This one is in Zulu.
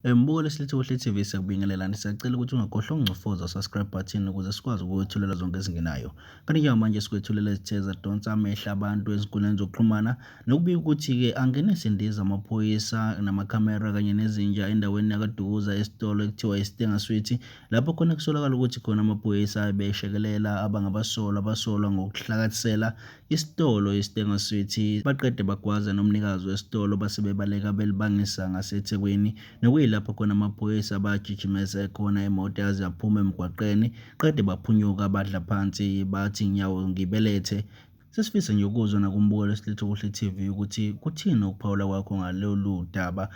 Mbuko lesilethu kuhle TV siyakubingelelani, siyacela ukuthi ungakhohlwa ukungcofoza subscribe button ukuze sikwazi ukuyethulela zonke ezingenayo. Kanti njengamanje sikwethulela ezithe zadonsa amehlo abantu ezinkundleni zokuxhumana nokubika ukuthi-ke angenise indiza amaphoyisa namakhamera kanye nezinja endaweni yakaDukuza esitolo ekuthiwa iStanger lapho khona kusolakala ukuthi khona amaphoyisa abeshekelela abasolwa ngokuhlakathela isitolo iStanger baqede bagwaza nomnikazi wesitolo base bebaleka belibangisa ngaseThekwini. Nokuyilapho khona amaphoyisa bajijimeze khona imoto yaze yaphuma emgwaqeni, qede baphunyuka badla phansi bathi nyawo ngibelethe. Sesifisa nje ukuzwa nakumbuko lesilethu kuhle TV ukuthi kuthini ukuphawula kwakho ngalolu daba.